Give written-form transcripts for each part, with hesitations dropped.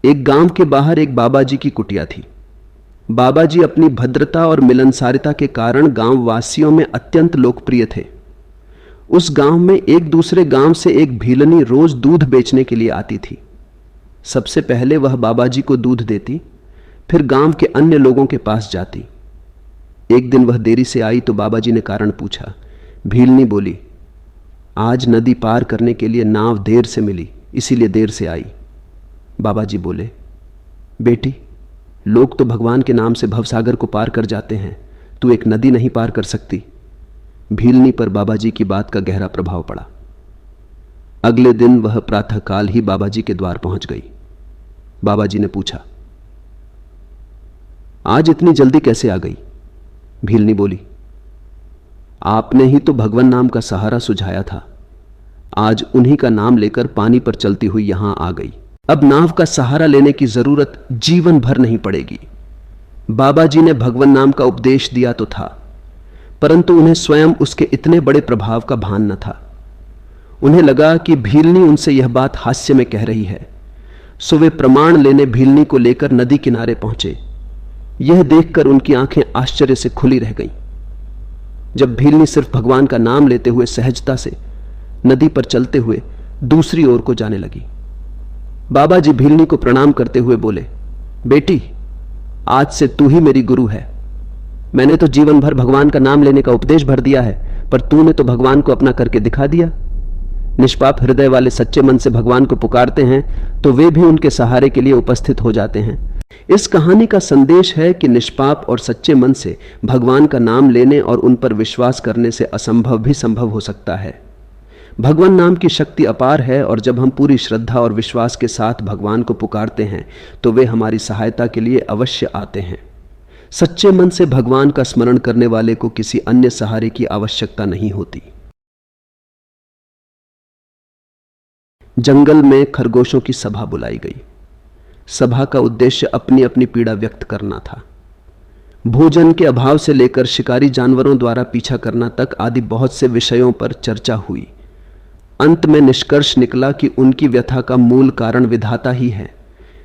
एक गांव के बाहर एक बाबा जी की कुटिया थी। बाबा जी अपनी भद्रता और मिलनसारिता के कारण गांव वासियों में अत्यंत लोकप्रिय थे। उस गांव में एक दूसरे गांव से एक भीलनी रोज दूध बेचने के लिए आती थी। सबसे पहले वह बाबा जी को दूध देती, फिर गांव के अन्य लोगों के पास जाती। एक दिन वह देरी से आई तो बाबा जी ने कारण पूछा। भीलनी बोली, आज नदी पार करने के लिए नाव देर से मिली, इसीलिए देर से आई। बाबा जी बोले, बेटी, लोग तो भगवान के नाम से भवसागर को पार कर जाते हैं, तू एक नदी नहीं पार कर सकती। भीलनी पर बाबा जी की बात का गहरा प्रभाव पड़ा। अगले दिन वह प्रातःकाल ही बाबा जी के द्वार पहुंच गई। बाबा जी ने पूछा, आज इतनी जल्दी कैसे आ गई? भीलनी बोली, आपने ही तो भगवान नाम का सहारा सुझाया था, आज उन्हीं का नाम लेकर पानी पर चलती हुई यहां आ गई। अब नाव का सहारा लेने की जरूरत जीवन भर नहीं पड़ेगी। बाबा जी ने भगवान नाम का उपदेश दिया तो था, परंतु उन्हें स्वयं उसके इतने बड़े प्रभाव का भान न था। उन्हें लगा कि भीलनी उनसे यह बात हास्य में कह रही है, सो वे प्रमाण लेने भीलनी को लेकर नदी किनारे पहुंचे। यह देखकर उनकी आंखें आश्चर्य से खुली रह गईं। जब भीलनी सिर्फ भगवान का नाम लेते हुए सहजता से नदी पर चलते हुए दूसरी ओर को जाने लगी। बाबा जी भीलनी को प्रणाम करते हुए बोले, बेटी, आज से तू ही मेरी गुरु है। मैंने तो जीवन भर भगवान का नाम लेने का उपदेश भर दिया है, पर तूने तो भगवान को अपना करके दिखा दिया। निष्पाप हृदय वाले सच्चे मन से भगवान को पुकारते हैं तो वे भी उनके सहारे के लिए उपस्थित हो जाते हैं। इस कहानी का संदेश है कि निष्पाप और सच्चे मन से भगवान का नाम लेने और उन पर विश्वास करने से असंभव भी संभव हो सकता है। भगवान नाम की शक्ति अपार है और जब हम पूरी श्रद्धा और विश्वास के साथ भगवान को पुकारते हैं तो वे हमारी सहायता के लिए अवश्य आते हैं। सच्चे मन से भगवान का स्मरण करने वाले को किसी अन्य सहारे की आवश्यकता नहीं होती। जंगल में खरगोशों की सभा बुलाई गई। सभा का उद्देश्य अपनी अपनी पीड़ा व्यक्त करना था। भोजन के अभाव से लेकर शिकारी जानवरों द्वारा पीछा करना तक आदि बहुत से विषयों पर चर्चा हुई। अंत में निष्कर्ष निकला कि उनकी व्यथा का मूल कारण विधाता ही है,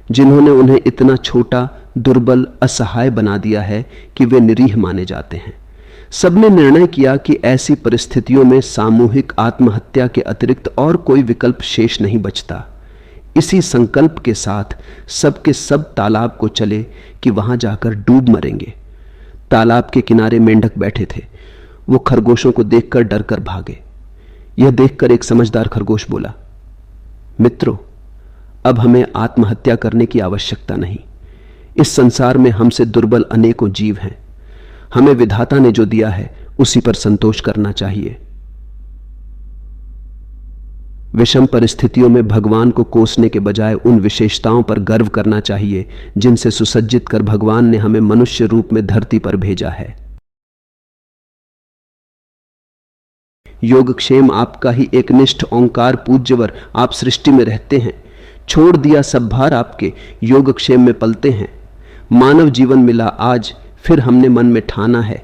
जिन्होंने उन्हें इतना छोटा, दुर्बल, असहाय बना दिया है कि वे निरीह माने जाते हैं। सबने निर्णय किया कि ऐसी परिस्थितियों में सामूहिक आत्महत्या के अतिरिक्त और कोई विकल्प शेष नहीं बचता। इसी संकल्प के साथ सबके सब तालाब को चले कि वहां जाकर डूब मरेंगे। तालाब के किनारे मेंढक बैठे थे। वो खरगोशों को देखकर डरकर भागे। यह देखकर एक समझदार खरगोश बोला, मित्रों, अब हमें आत्महत्या करने की आवश्यकता नहीं। इस संसार में हमसे दुर्बल अनेकों जीव हैं। हमें विधाता ने जो दिया है उसी पर संतोष करना चाहिए। विषम परिस्थितियों में भगवान को कोसने के बजाय उन विशेषताओं पर गर्व करना चाहिए जिनसे सुसज्जित कर भगवान ने हमें मनुष्य रूप में धरती पर भेजा है। योगक्षेम आपका ही एकनिष्ठ ओंकार पूज्यवर आप सृष्टि में रहते हैं। छोड़ दिया सब भार आपके, योगक्षेम में पलते हैं। मानव जीवन मिला आज, फिर हमने मन में ठाना है।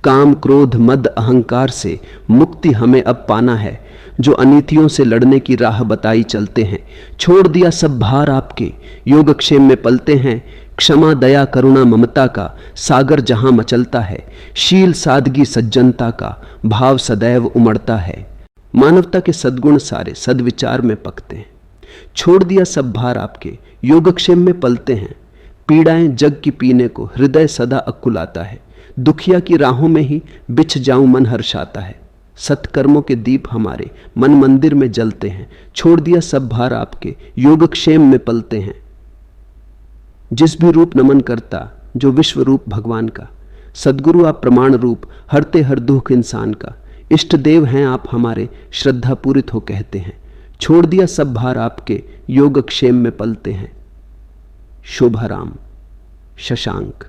काम, क्रोध, मद, अहंकार से मुक्ति हमें अब पाना है। जो अनीतियों से लड़ने की राह बताई चलते हैं। छोड़ दिया सब भार आपके, योगक्षेम में पलते हैं। क्षमा, दया, करुणा, ममता का सागर जहां मचलता है। शील, सादगी, सज्जनता का भाव सदैव उमड़ता है। मानवता के सद्गुण सारे सद्विचार में पकते हैं। छोड़ दिया सब भार आपके, योगक्षेम में पलते हैं। पीड़ाएं जग की पीने को, हृदय सदा अकुलाता है। दुखिया की राहों में ही बिछ जाऊं मन हर्षाता है। सत्कर्मों के दीप हमारे मन मंदिर में जलते हैं। छोड़ दिया सब भार आपके, योगक्षेम में पलते हैं। जिस भी रूप नमन करता, जो विश्व रूप भगवान का। सदगुरु आप प्रमाण रूप, हरते हर दुख इंसान का। इष्ट देव हैं आप हमारे, श्रद्धा पूरित हो कहते हैं। छोड़ दिया सब भार आपके, योगक्षेम में पलते हैं। शोभाराम, शशांक।